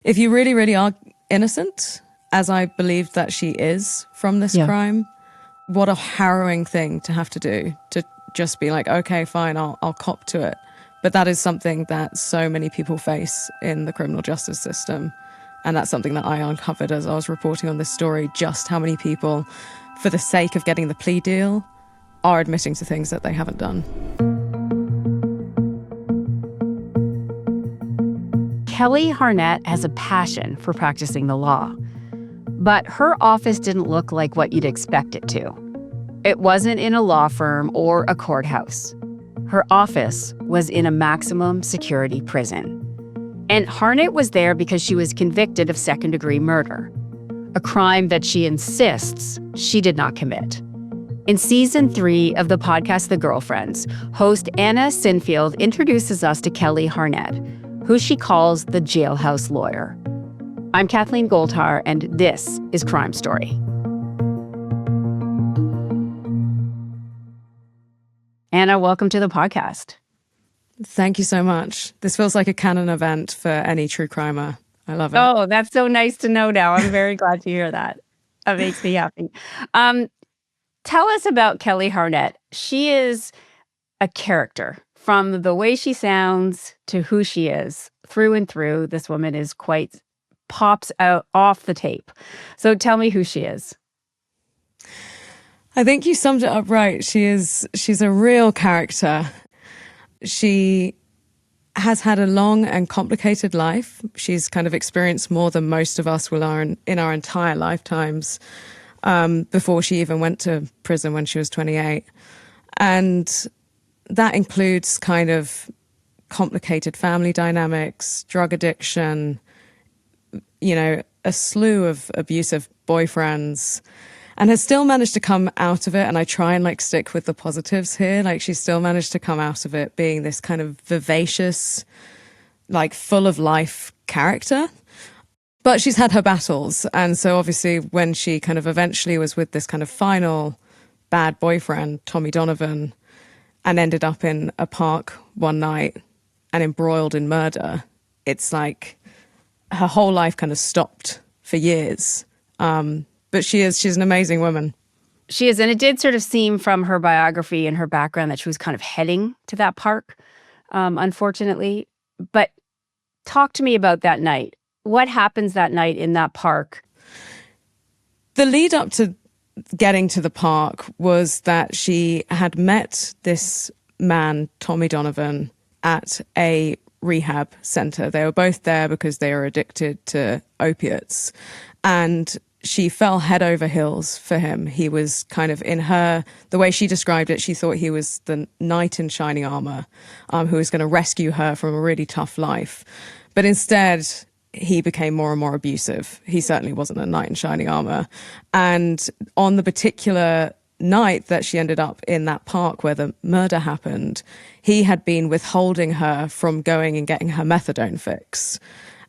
If you really, really are innocent, as I believe that she is from this crime, what a harrowing thing to have to do, to just be like, okay, fine, I'll cop to it. But that is something that so many people face in the criminal justice system. And that's something that I uncovered as I was reporting on this story, just how many people, for the sake of getting the plea deal, are admitting to things that they haven't done. Kelly Harnett has a passion for practicing the law. But her office didn't look like what you'd expect it to. It wasn't in a law firm or a courthouse. Her office was in a maximum security prison. And Harnett was there because she was convicted of second-degree murder, a crime that she insists she did not commit. In Season 3 of the podcast The Girlfriends, host Anna Sinfield introduces us to Kelly Harnett, who she calls the Jailhouse Lawyer. I'm Kathleen Goldhar, and this is Crime Story. Anna, welcome to the podcast. Thank you so much. This feels like a canon event for any true crimer. I love it. Oh, that's so nice to know now. I'm very glad to hear that. That makes me happy. Tell us about Kelly Harnett. She is a character. From the way she sounds to who she is, through and through, this woman is pops out off the tape. So tell me who she is. I think you summed it up right. She's a real character. She has had a long and complicated life. She's kind of experienced more than most of us will in our entire lifetimes, before she even went to prison when she was 28. And that includes kind of complicated family dynamics, drug addiction, a slew of abusive boyfriends, and has still managed to come out of it. And I try and stick with the positives here. She's still managed to come out of it being this kind of vivacious, full of life character. But she's had her battles. And so obviously when she kind of eventually was with this kind of final bad boyfriend, Tommy Donovan, and ended up in a park one night and embroiled in murder, it's like her whole life kind of stopped for years. But she's an amazing woman. She is, and it did sort of seem from her biography and her background that she was kind of heading to that park, unfortunately. But talk to me about that night. What happens that night in that park? The lead up to getting to the park was that she had met this man, Tommy Donovan, at a rehab center. They were both there because they were addicted to opiates. And she fell head over heels for him. He was kind of the way she described it, she thought he was the knight in shining armor, who was going to rescue her from a really tough life. But instead, he became more and more abusive. He certainly wasn't a knight in shining armor. And on the particular night that she ended up in that park where the murder happened, he had been withholding her from going and getting her methadone fix.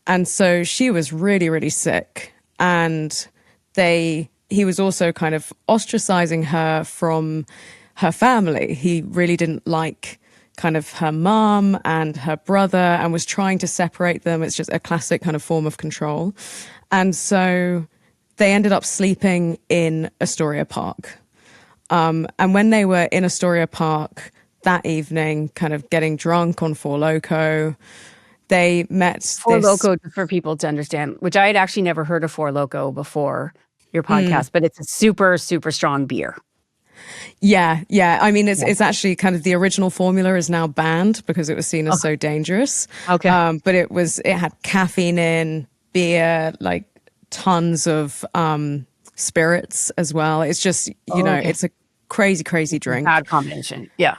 And so she was really, really sick. And he was also kind of ostracizing her from her family. He really didn't like kind of her mom and her brother and was trying to separate them. It's just a classic kind of form of control. And so they ended up sleeping in Astoria Park. And when they were in Astoria Park that evening, kind of getting drunk on Four Loko, they met Four Loko, for people to understand, which I had actually never heard of Four Loko before your podcast, but it's a super, super strong beer. Yeah. I mean, it's actually kind of the original formula is now banned because it was seen as so dangerous. Okay. But it had caffeine in, beer, tons of spirits as well. It's just, it's a crazy, crazy drink. Bad combination. Yeah.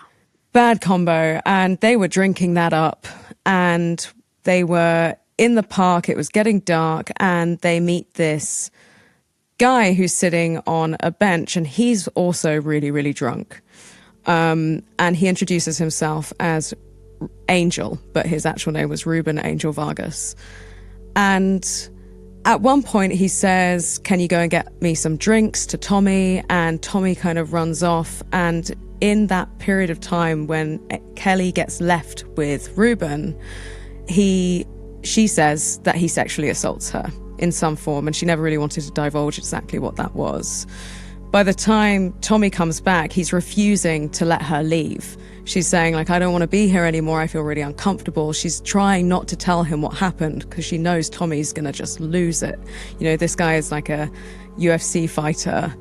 Bad combo. And they were drinking that up and they were in the park. It was getting dark and they meet this guy who's sitting on a bench and he's also really, really drunk. And he introduces himself as Angel, but his actual name was Ruben Angel Vargas. And at one point he says, "Can you go and get me some drinks?" to Tommy, and Tommy kind of runs off. And in that period of time when Kelly gets left with Ruben, he she says that he sexually assaults her in some form, and she never really wanted to divulge exactly what that was. By the time Tommy comes back, he's refusing to let her leave. She's saying, like, I don't want to be here anymore. I feel really uncomfortable. She's trying not to tell him what happened because she knows Tommy's going to just lose it. You know, this guy is like a UFC fighter.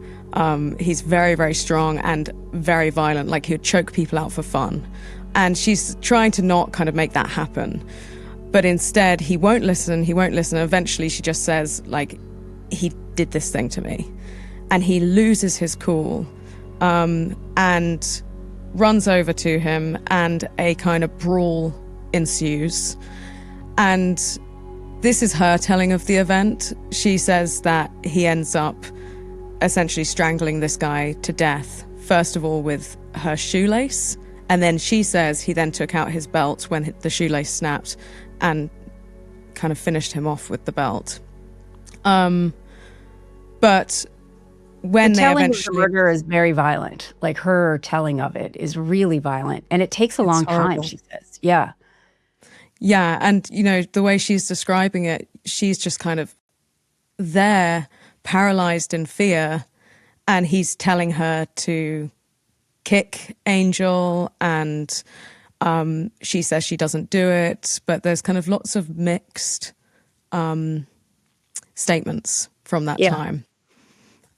He's very, very strong and very violent. Like, he would choke people out for fun. And she's trying to not kind of make that happen. But instead, he won't listen. Eventually, she just says, like, he did this thing to me. And he loses his cool and runs over to him, and a kind of brawl ensues. And this is her telling of the event. She says that he ends up essentially strangling this guy to death, first of all with her shoelace, and then she says he then took out his belt when the shoelace snapped and kind of finished him off with the belt. But when the they telling eventually... of the murder is very violent. Like, her telling of it is really violent. And it takes a long time, she says. Yeah. Yeah, and, you know, the way she's describing it, she's just kind of there, paralyzed in fear, and he's telling her to kick Angel, and she says she doesn't do it, but there's kind of lots of mixed statements from that time.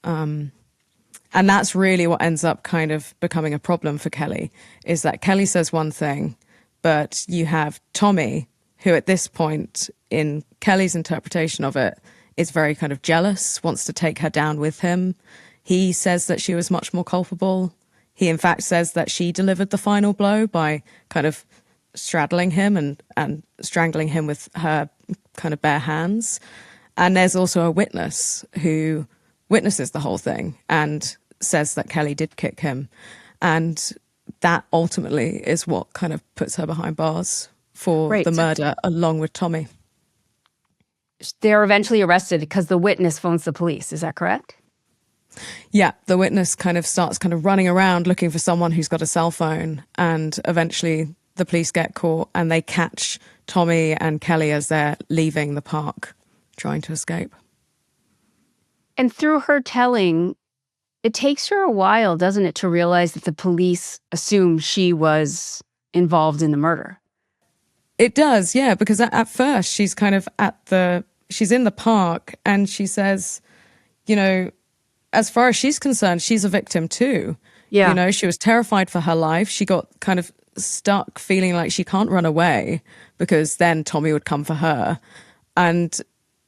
And that's really what ends up kind of becoming a problem for Kelly, is that Kelly says one thing, but you have Tommy, who at this point, in Kelly's interpretation of it, is very kind of jealous, wants to take her down with him. He says that she was much more culpable. He, in fact, says that she delivered the final blow by kind of straddling him and strangling him with her kind of bare hands. And there's also a witness who witnesses the whole thing and says that Kelly did kick him. And that ultimately is what kind of puts her behind bars for the murder, along with Tommy. They're eventually arrested because the witness phones the police. Is that correct? Yeah, the witness kind of starts kind of running around looking for someone who's got a cell phone, and eventually the police get caught and they catch Tommy and Kelly as they're leaving the park, trying to escape. And through her telling, it takes her a while, doesn't it, to realize that the police assume she was involved in the murder? It does, yeah, because at first she's kind of she's in the park and she says, you know, as far as she's concerned, she's a victim too. Yeah. You know, she was terrified for her life. She got kind of stuck feeling like she can't run away because then Tommy would come for her. And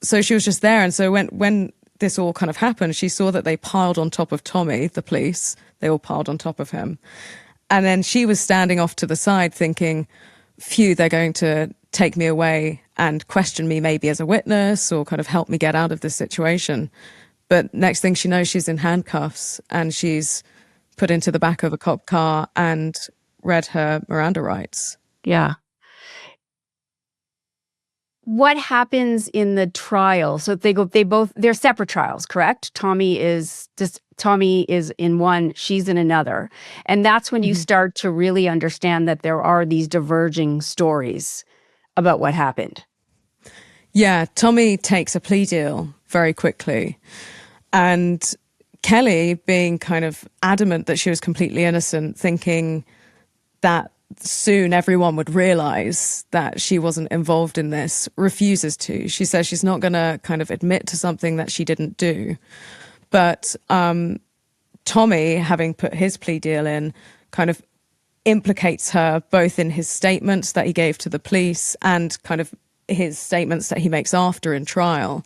so she was just there. And so when this all kind of happened, she saw that they piled on top of Tommy, the police. They all piled on top of him. And then she was standing off to the side thinking, phew, they're going to take me away and question me maybe as a witness or kind of help me get out of this situation. But next thing she knows, she's in handcuffs and she's put into the back of a cop car and read her Miranda rights. Yeah. What happens in the trial? So they're separate trials, correct? Tommy is in one, she's in another. And that's when you start to really understand that there are these diverging stories about what happened. Yeah, Tommy takes a plea deal very quickly. And Kelly, being kind of adamant that she was completely innocent, thinking that soon everyone would realize that she wasn't involved in this, refuses to. She says she's not going to kind of admit to something that she didn't do. But Tommy, having put his plea deal in, kind of implicates her both in his statements that he gave to the police and kind of his statements that he makes after in trial,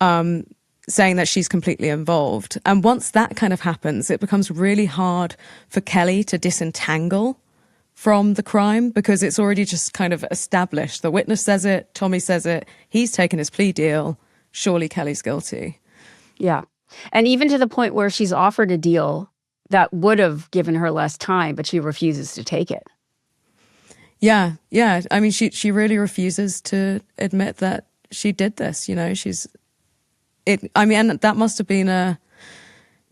saying that she's completely involved. And once that kind of happens, it becomes really hard for Kelly to disentangle from the crime because it's already just kind of established. The witness says it, Tommy says it, he's taken his plea deal, surely Kelly's guilty. Yeah. And even to the point where she's offered a deal that would have given her less time, but she refuses to take it. Yeah. I mean, she really refuses to admit that she did this, you know, and that must have been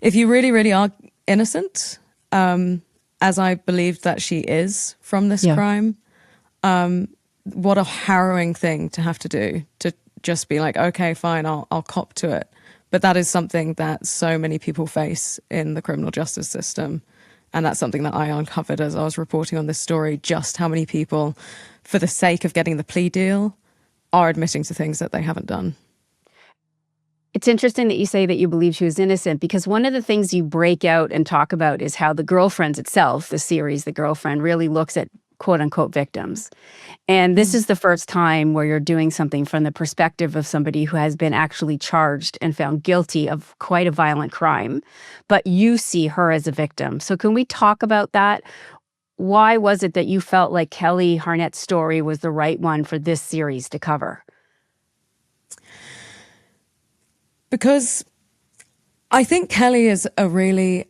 if you really, really are innocent, as I believe that she is from this crime, what a harrowing thing to have to do, to just be like, okay, fine, I'll cop to it. But that is something that so many people face in the criminal justice system. And that's something that I uncovered as I was reporting on this story, just how many people, for the sake of getting the plea deal, are admitting to things that they haven't done. It's interesting that you say that you believe she was innocent, because one of the things you break out and talk about is how The Girlfriends itself, the series The Girlfriend, really looks at quote-unquote victims. And this is the first time where you're doing something from the perspective of somebody who has been actually charged and found guilty of quite a violent crime, but you see her as a victim. So can we talk about that? Why was it that you felt like Kelly Harnett's story was the right one for this series to cover? Because I think Kelly is a really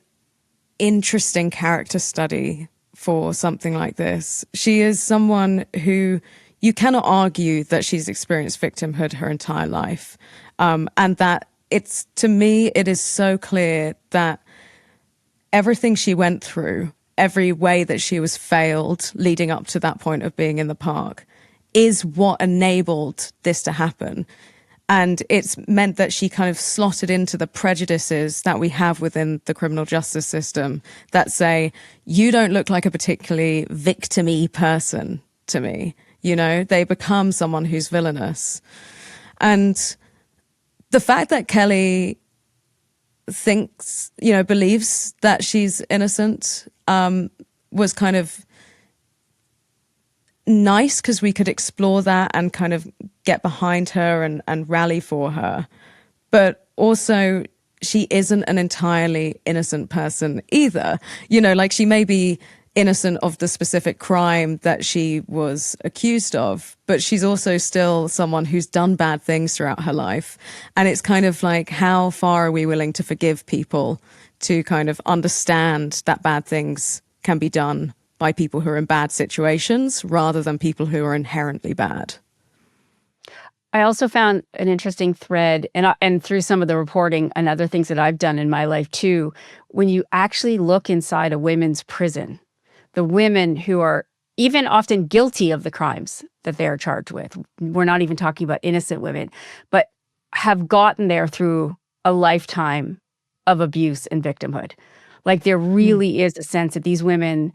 interesting character study for something like this. She is someone who you cannot argue that she's experienced victimhood her entire life. And that it's, to me, it is so clear that everything she went through, every way that she was failed leading up to that point of being in the park, is what enabled this to happen. And it's meant that she kind of slotted into the prejudices that we have within the criminal justice system that say, you don't look like a particularly victim-y person to me. You know, they become someone who's villainous. And the fact that Kelly thinks, believes that she's innocent was kind of nice, because we could explore that and kind of get behind her and rally for her. But also, she isn't an entirely innocent person either. She may be innocent of the specific crime that she was accused of, but she's also still someone who's done bad things throughout her life. And it's kind of like, how far are we willing to forgive people to kind of understand that bad things can be done by people who are in bad situations rather than people who are inherently bad? I also found an interesting thread, and through some of the reporting and other things that I've done in my life too, when you actually look inside a women's prison, the women who are even often guilty of the crimes that they're charged with, we're not even talking about innocent women, but have gotten there through a lifetime of abuse and victimhood. Like, there really is a sense that these women,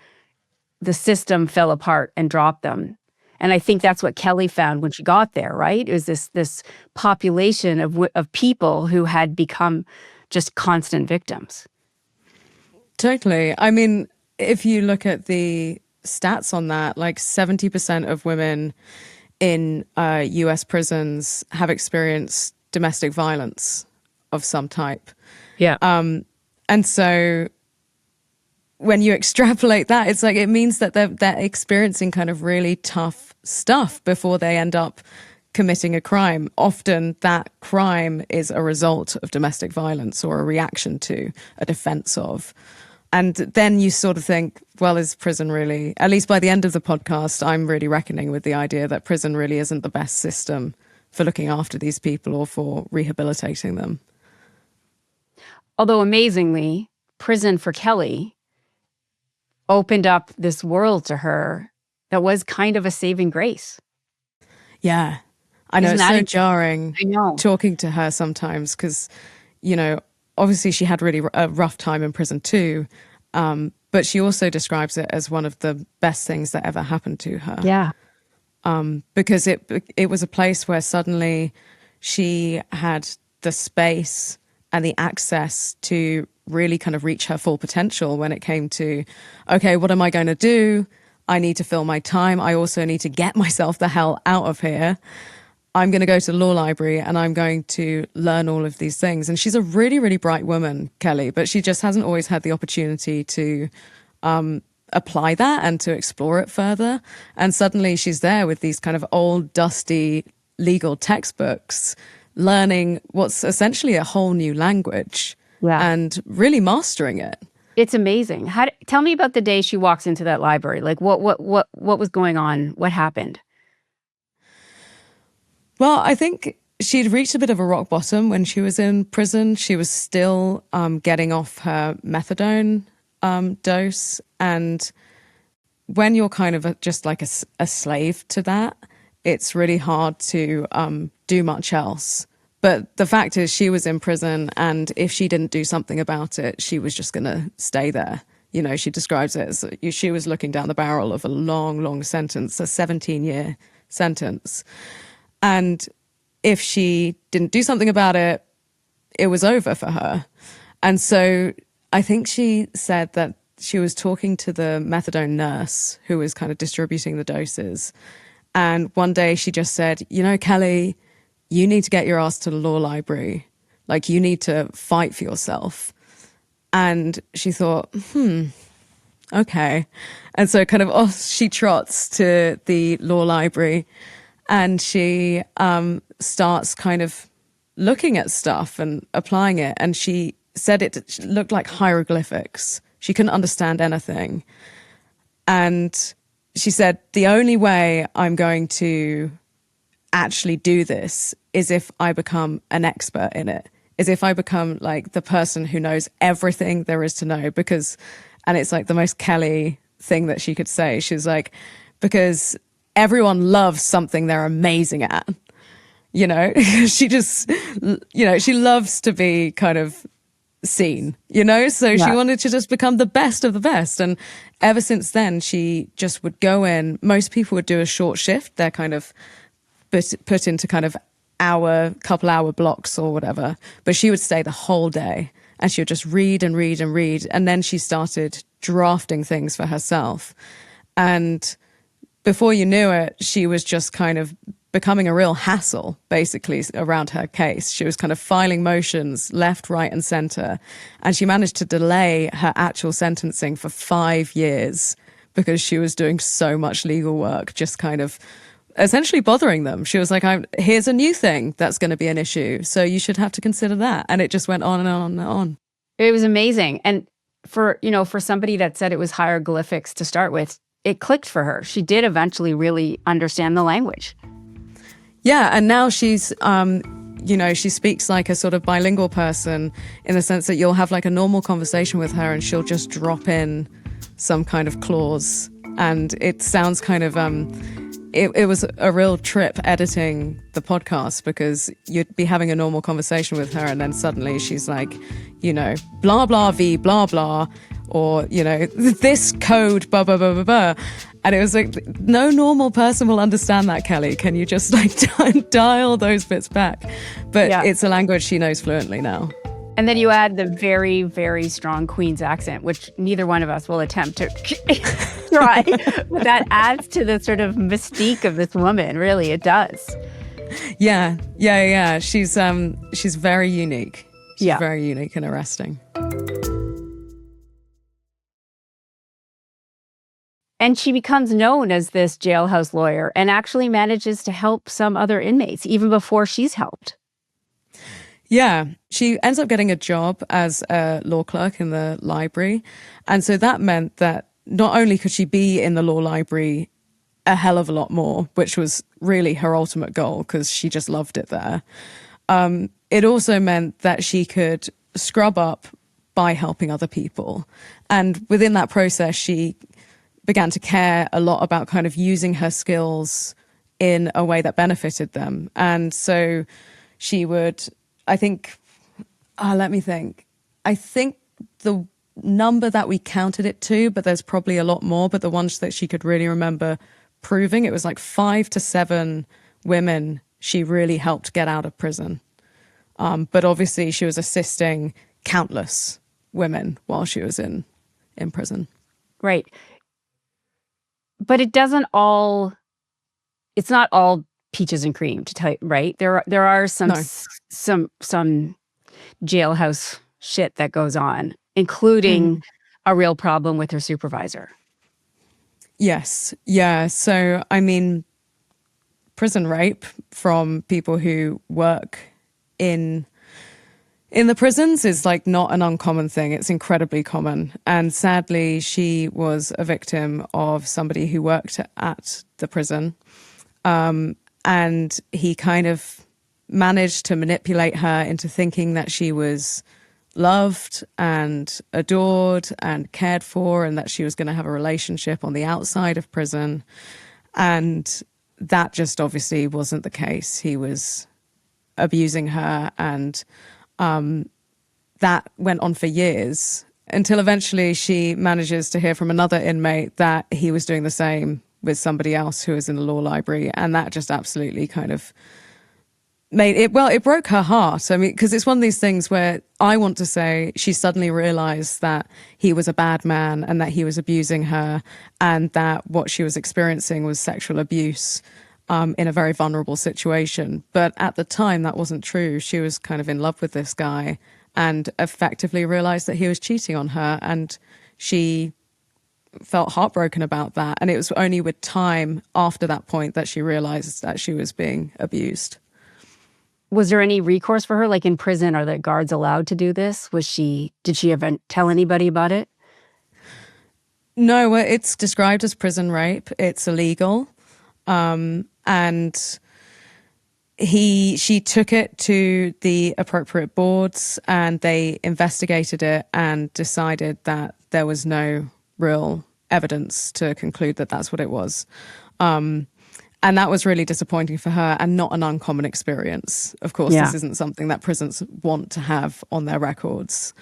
the system fell apart and dropped them. And I think that's what Kelly found when she got there, right? It was this population of people who had become just constant victims. Totally. I mean, if you look at the stats on that, like 70% of women in US prisons have experienced domestic violence of some type. Yeah. And so when you extrapolate that, it's like, it means that they're experiencing kind of really tough stuff before they end up committing a crime. Often that crime is a result of domestic violence or a reaction to, a defense of. And then you sort of think, well, is prison really, at least by the end of the podcast, I'm really reckoning with the idea that prison really isn't the best system for looking after these people or for rehabilitating them. Although amazingly, prison for Kelly opened up this world to her that was kind of a saving grace. Yeah. I know, it's so jarring talking to her sometimes because, obviously she had really a rough time in prison too, but she also describes it as one of the best things that ever happened to her. Yeah. Because it was a place where suddenly she had the space and the access to really kind of reach her full potential when it came to, okay, what am I going to do? I need to fill my time. I also need to get myself the hell out of here. I'm going to go to the law library and I'm going to learn all of these things. And she's a really, really bright woman, Kelly, but she just hasn't always had the opportunity to apply that and to explore it further. And suddenly she's there with these kind of old, dusty legal textbooks, learning what's essentially a whole new language and really mastering it. It's amazing. Tell me about the day she walks into that library. Like, what was going on? What happened? Well, I think she'd reached a bit of a rock bottom when she was in prison. She was still getting off her methadone dose. And when you're kind of just like a slave to that, it's really hard to do much else. But the fact is, she was in prison, and if she didn't do something about it, she was just going to stay there. You know, she describes it as she was looking down the barrel of a long, long sentence, a 17-year sentence. And if she didn't do something about it, it was over for her. And so I think she said that she was talking to the methadone nurse who was kind of distributing the doses. And one day she just said, you know, Kelly, you need to get your ass to the law library. Like, you need to fight for yourself. And she thought, okay. And so kind of off she trots to the law library, and she starts kind of looking at stuff and applying it. And she said it looked like hieroglyphics. She couldn't understand anything. And she said, the only way I'm going to actually do this is if I become an expert in it, is if I become like the person who knows everything there is to know. Because, and it's like the most Kelly thing that she could say. She's like, because everyone loves something they're amazing at. You know, she just, you know, she loves to be kind of seen, you know, so she wanted to just become the best of the best. And ever since then, she just would go in. Most people would do a short shift. They're kind of put into kind of couple hour blocks or whatever. But she would stay the whole day, and she would just read and read and read. And then she started drafting things for herself. And before you knew it, she was just kind of becoming a real hassle, basically, around her case. She was kind of filing motions left, right, and center. And she managed to delay her actual sentencing for 5 years because she was doing so much legal work, just kind of essentially bothering them. She was like, here's a new thing that's going to be an issue, so you should have to consider that. And it just went on and on and on. It was amazing. And for somebody that said it was hieroglyphics to start with, it clicked for her. She did eventually really understand the language. Yeah, and now she's, she speaks like a sort of bilingual person, in the sense that you'll have like a normal conversation with her and she'll just drop in some kind of clause. And it sounds kind of, it was a real trip editing the podcast, because you'd be having a normal conversation with her and then suddenly she's like, you know, blah, blah, v, blah, blah, or, you know, this code, blah, blah, blah, blah, blah. And it was like, no normal person will understand that, Kelly. Can you just like dial those bits back? But It's a language she knows fluently now. And then you add the very, very strong Queen's accent, which neither one of us will attempt to try. But that adds to the sort of mystique of this woman. Really, it does. Yeah. She's very unique. She's very unique and arresting. And she becomes known as this jailhouse lawyer and actually manages to help some other inmates even before she's helped. Yeah, she ends up getting a job as a law clerk in the library. And so that meant that not only could she be in the law library a hell of a lot more, which was really her ultimate goal because she just loved it there. It also meant that she could scrub up by helping other people. And within that process, she began to care a lot about kind of using her skills in a way that benefited them. And so she would, I think the number that we counted it to, but there's probably a lot more, but the ones that she could really remember proving, it was like 5 to 7 women she really helped get out of prison. But obviously she was assisting countless women while she was in prison. Right. But it's not all peaches and cream, to tell you, right? There are some jailhouse shit that goes on, including a real problem with her supervisor. Yes. Yeah. So, I mean, prison rape from people who work in the prisons is like not an uncommon thing. It's incredibly common. And sadly, she was a victim of somebody who worked at the prison. And he kind of managed to manipulate her into thinking that she was loved and adored and cared for, and that she was going to have a relationship on the outside of prison. And that just obviously wasn't the case. He was abusing her, and that went on for years until eventually she manages to hear from another inmate that he was doing the same with somebody else who was in the law library. And that just absolutely kind of made it, well, it broke her heart. I mean, because it's one of these things where I want to say she suddenly realized that he was a bad man and that he was abusing her, and that what she was experiencing was sexual abuse in a very vulnerable situation. But at the time, that wasn't true. She was kind of in love with this guy and effectively realized that he was cheating on her, and she felt heartbroken about that. And it was only with time after that point that she realized that she was being abused. Was there any recourse for her? Like in prison, are the guards allowed to do this? Did she ever tell anybody about it? No, it's described as prison rape. It's illegal. And she took it to the appropriate boards, and they investigated it and decided that there was no real evidence to conclude that that's what it was. And that was really disappointing for her, and not an uncommon experience. Of course, This isn't something that prisons want to have on their records.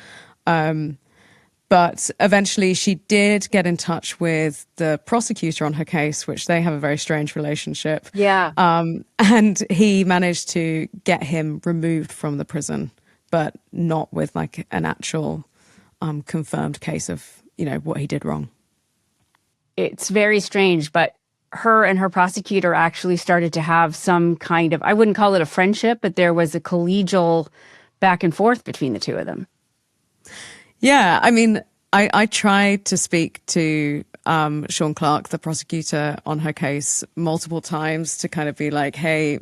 But eventually she did get in touch with the prosecutor on her case, which they have a very strange relationship. Yeah. And he managed to get him removed from the prison, but not with like an actual confirmed case of, what he did wrong. It's very strange, but her and her prosecutor actually started to have some kind of, I wouldn't call it a friendship, but there was a collegial back and forth between the two of them. Yeah, I mean, I tried to speak to Sean Clark, the prosecutor, on her case multiple times to kind of be like, hey,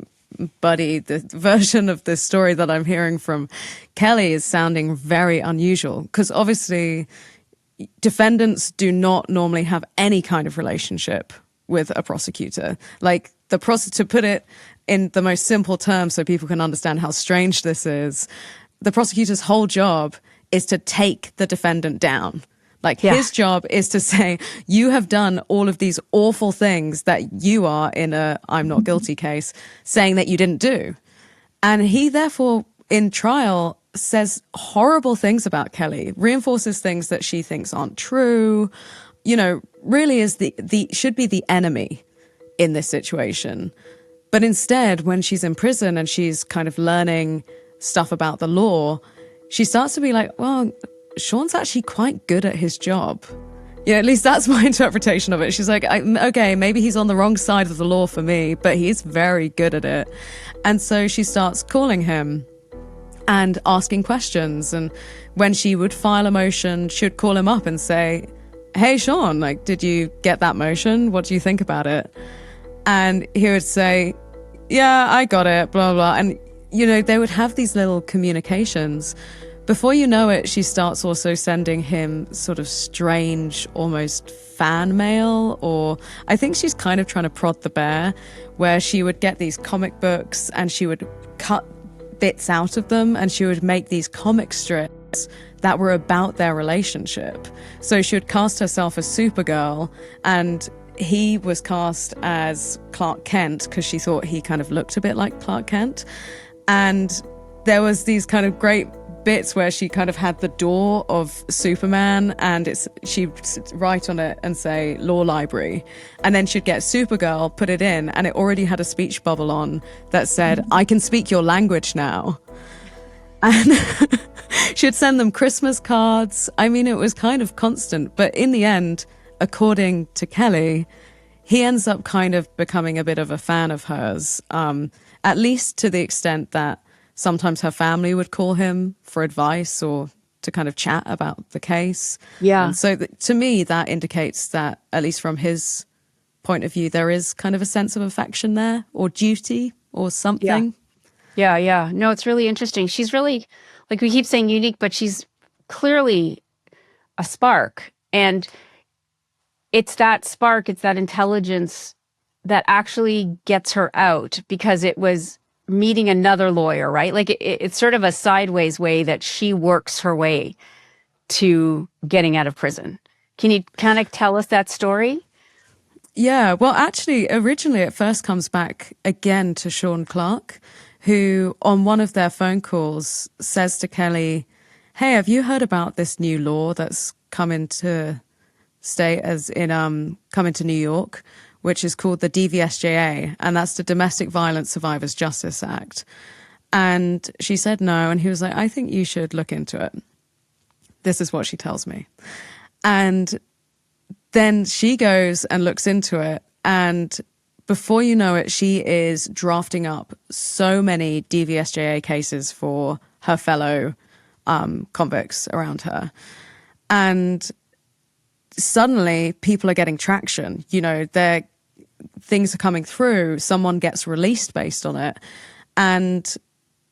buddy, the version of this story that I'm hearing from Kelly is sounding very unusual. Because obviously defendants do not normally have any kind of relationship with a prosecutor. Like to put it in the most simple terms so people can understand how strange this is, the prosecutor's whole job is to take the defendant down. Like his job is to say, you have done all of these awful things that you are in a I'm not guilty case saying that you didn't do. And he therefore in trial says horrible things about Kelly, reinforces things that she thinks aren't true, really is should be the enemy in this situation. But instead, when she's in prison and she's kind of learning stuff about the law, she starts to be like, well, Sean's actually quite good at his job. At least that's my interpretation of it. She's like, okay, maybe he's on the wrong side of the law for me, but he's very good at it. And so she starts calling him and asking questions. And when she would file a motion, she would call him up and say, hey, Sean, did you get that motion? What do you think about it? And he would say, yeah, I got it, blah, blah. And, they would have these little communications. Before you know it, she starts also sending him sort of strange, almost fan mail, or I think she's kind of trying to prod the bear, where she would get these comic books and she would cut bits out of them and she would make these comic strips that were about their relationship. So she would cast herself as Supergirl, and he was cast as Clark Kent because she thought he kind of looked a bit like Clark Kent. And there was these kind of great bits where she kind of had the door of Superman, and she'd write on it and say law library, and then she'd get Supergirl, put it in, and it already had a speech bubble on that said, I can speak your language now. And she'd send them Christmas cards. I mean, it was kind of constant, but in the end, according to Kelly, he ends up kind of becoming a bit of a fan of hers, at least to the extent that sometimes her family would call him for advice or to kind of chat about the case. Yeah. And so to me, that indicates that, at least from his point of view, there is kind of a sense of affection there, or duty or something. Yeah. No, it's really interesting. She's really, like we keep saying, unique, but she's clearly a spark. And it's that spark, it's that intelligence that actually gets her out, because it was meeting another lawyer, right? Like it's sort of a sideways way that she works her way to getting out of prison. Can you kind of tell us that story? Yeah, well, actually, originally it first comes back again to Sean Clark, who on one of their phone calls says to Kelly, hey, have you heard about this new law that's come into come into New York, which is called the DVSJA, and that's the Domestic Violence Survivors Justice Act. And she said no, and he was like, I think you should look into it. This is what she tells me. And then she goes and looks into it, and before you know it, she is drafting up so many DVSJA cases for her fellow convicts around her. And suddenly people are getting traction. You know, things are coming through. Someone gets released based on it. And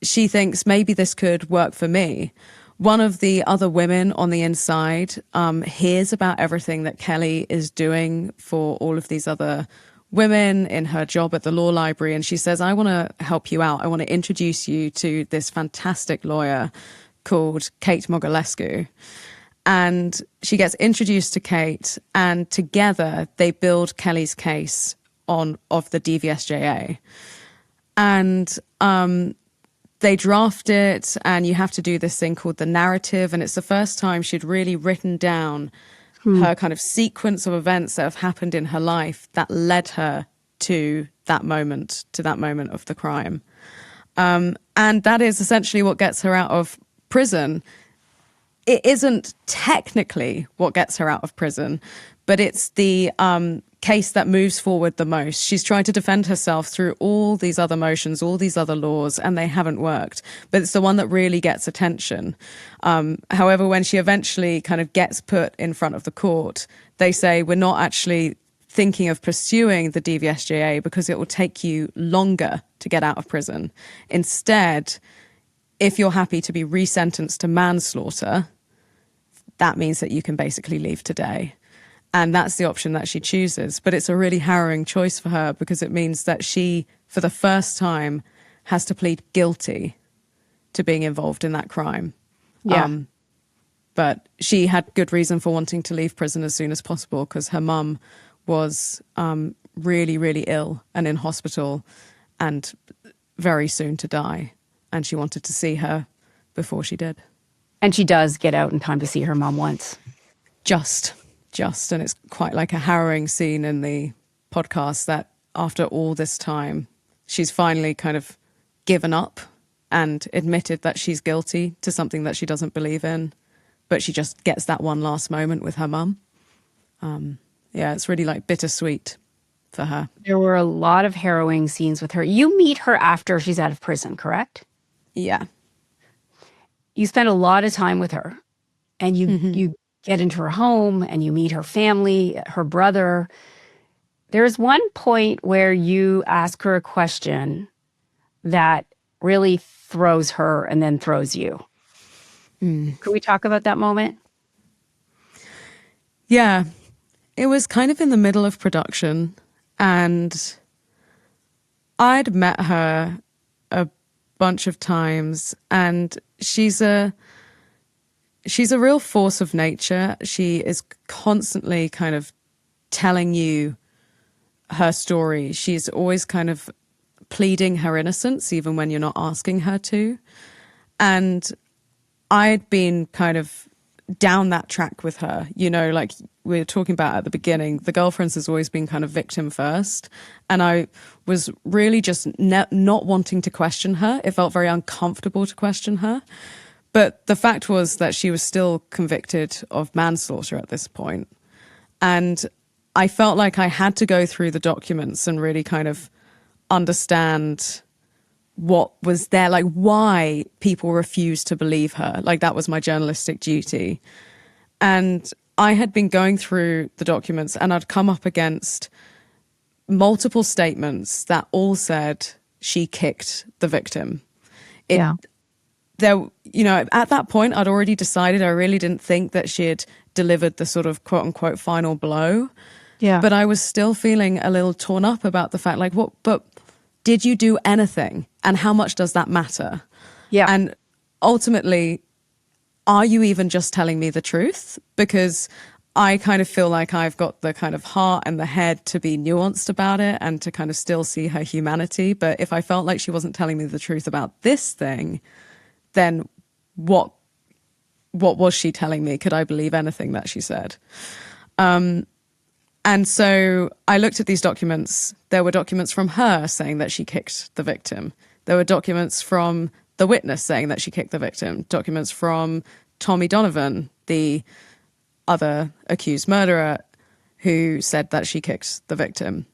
she thinks maybe this could work for me. One of the other women on the inside hears about everything that Kelly is doing for all of these other women in her job at the law library. And she says, I want to help you out. I want to introduce you to this fantastic lawyer called Kate Mogilescu. And she gets introduced to Kate, and together they build Kelly's case of the DVSJA. And they draft it, and you have to do this thing called the narrative. And it's the first time she'd really written down her kind of sequence of events that have happened in her life that led her to that moment of the crime. And that is essentially what gets her out of prison. It isn't technically what gets her out of prison, but it's the case that moves forward the most. She's tried to defend herself through all these other motions, all these other laws, and they haven't worked. But it's the one that really gets attention. However, when she eventually kind of gets put in front of the court, they say, we're not actually thinking of pursuing the DVSJA because it will take you longer to get out of prison. Instead, if you're happy to be resentenced to manslaughter, that means that you can basically leave today. And that's the option that she chooses. But it's a really harrowing choice for her because it means that she, for the first time, has to plead guilty to being involved in that crime. Yeah. But she had good reason for wanting to leave prison as soon as possible because her mum was really, really ill and in hospital and very soon to die. And she wanted to see her before she did. And she does get out in time to see her mom once. Just. And it's quite like a harrowing scene in the podcast that after all this time, she's finally kind of given up and admitted that she's guilty to something that she doesn't believe in. But she just gets that one last moment with her mum. Yeah, it's really like bittersweet for her. There were a lot of harrowing scenes with her. You meet her after she's out of prison, correct? Yeah. You spend a lot of time with her, and you get into her home and you meet her family, her brother. There's one point where you ask her a question that really throws her and then throws you. Could we talk about that moment? Yeah. It was kind of in the middle of production, and I'd met her a bunch of times, and she's a real force of nature. She is constantly kind of telling you her story. She's always kind of pleading her innocence, even when you're not asking her to. And I'd been kind of down that track with her, you know, like we were talking about at the beginning, the girlfriends has always been kind of victim first. And I was really just not wanting to question her. It felt very uncomfortable to question her. But the fact was that she was still convicted of manslaughter at this point. And I felt like I had to go through the documents and really kind of understand what was there, like why people refused to believe her. Like that was my journalistic duty. And I had been going through the documents and I'd come up against multiple statements that all said she kicked the victim. There, you know, at that point, I'd already decided I really didn't think that she had delivered the sort of quote unquote final blow. Yeah. But I was still feeling a little torn up about the fact, like, what, but did you do anything? And how much does that matter? Yeah. And ultimately, are you even just telling me the truth? Because I kind of feel like I've got the kind of heart and the head to be nuanced about it and to kind of still see her humanity. But if I felt like she wasn't telling me the truth about this thing, then what was she telling me? Could I believe anything that she said? And so I looked at these documents. There were documents from her saying that she kicked the victim. There were documents from the witness saying that she kicked the victim. Documents from Tommy Donovan, the other accused murderer, who said that she kicked the victim.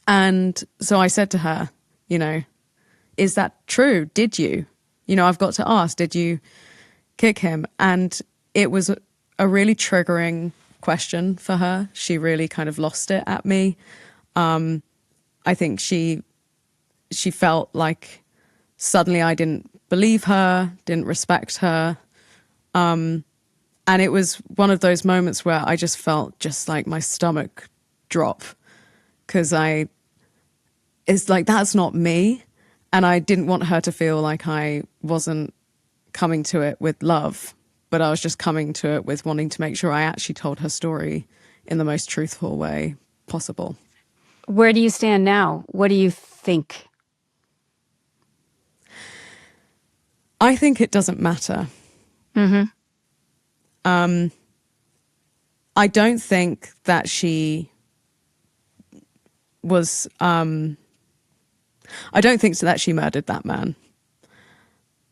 And so I said to her, is that true? Did you? I've got to ask, did you kick him? And it was a really triggering question for her. She really kind of lost it at me. I think she felt like suddenly I didn't believe her, didn't respect her. And it was one of those moments where I just felt just like my stomach drop, because it's like, that's not me. And I didn't want her to feel like I wasn't coming to it with love, but I was just coming to it with wanting to make sure I actually told her story in the most truthful way possible. Where do you stand now? What do you think? I think it doesn't matter. Mm-hmm. I don't think that she was, I don't think that she murdered that man.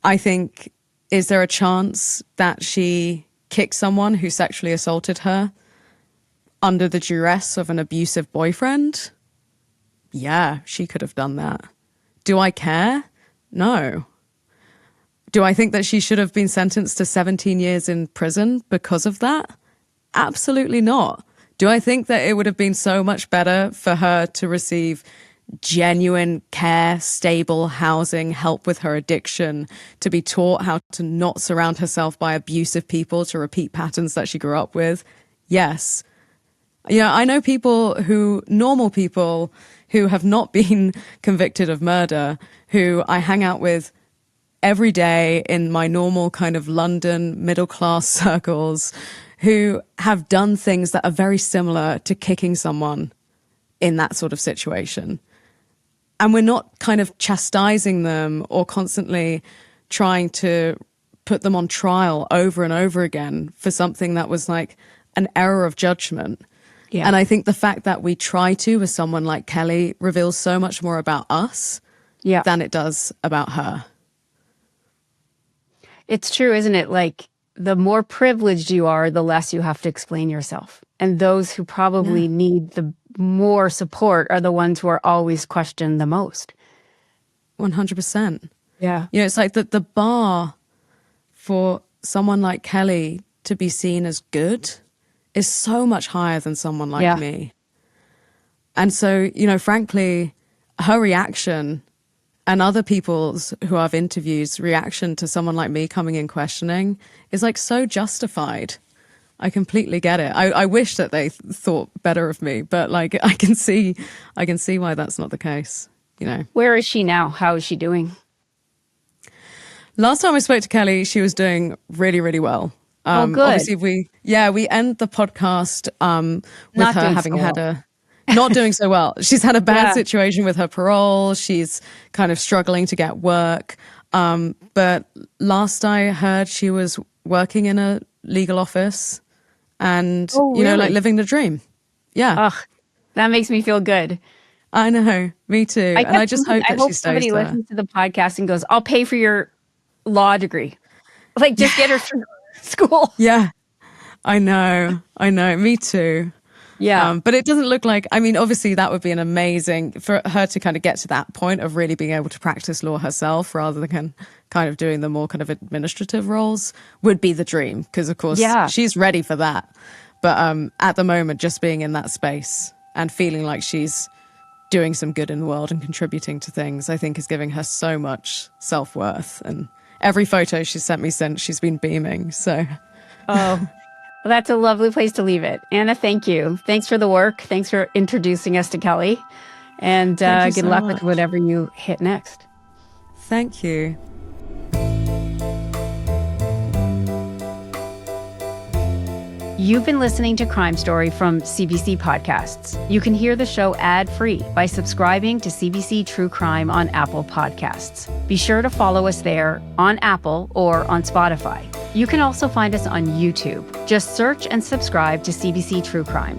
I think, is there a chance that she kicked someone who sexually assaulted her under the duress of an abusive boyfriend? Yeah, she could have done that. Do I care? No. Do I think that she should have been sentenced to 17 years in prison because of that? Absolutely not. Do I think that it would have been so much better for her to receive genuine care, stable housing, help with her addiction, to be taught how to not surround herself by abusive people, to repeat patterns that she grew up with? Yes. I know normal people who have not been convicted of murder, who I hang out with every day in my normal kind of London middle-class circles, who have done things that are very similar to kicking someone in that sort of situation. And we're not kind of chastising them or constantly trying to put them on trial over and over again for something that was like an error of judgment. Yeah. And I think the fact that we try to with someone like Kelly reveals so much more about us than it does about her. It's true, isn't it? Like, the more privileged you are, the less you have to explain yourself. And those who probably need the more support are the ones who are always questioned the most. 100%. Yeah. It's like the bar for someone like Kelly to be seen as good is so much higher than someone like me. And so, frankly, her reaction and other people's who I've interviewed reaction to someone like me coming in questioning is like so justified. I completely get it. I wish that they thought better of me, but like I can see why that's not the case, Where is she now? How is she doing? Last time I spoke to Kelly, she was doing really, really well. Oh, good. Obviously we end the podcast with her having had not doing so well. She's had a bad situation with her parole. She's kind of struggling to get work. But last I heard, she was working in a legal office and, like living the dream. Yeah. Ugh, that makes me feel good. I know. Me too. I just hope that she stays there. Somebody listens to the podcast and goes, I'll pay for your law degree. Like, just get her through school. Yeah. I know. Me too. Yeah. But it doesn't look like, obviously that would be an amazing, for her to kind of get to that point of really being able to practice law herself rather than kind of doing the more kind of administrative roles would be the dream. Because of course she's ready for that. But at the moment, just being in that space and feeling like she's doing some good in the world and contributing to things, I think is giving her so much self-worth. And every photo she's sent me since, she's been beaming. So. Oh. Well, that's a lovely place to leave it. Anna, thank you. Thanks for the work. Thanks for introducing us to Kelly. And good luck with whatever you hit next. Thank you. You've been listening to Crime Story from CBC Podcasts. You can hear the show ad-free by subscribing to CBC True Crime on Apple Podcasts. Be sure to follow us there on Apple or on Spotify. You can also find us on YouTube. Just search and subscribe to CBC True Crime.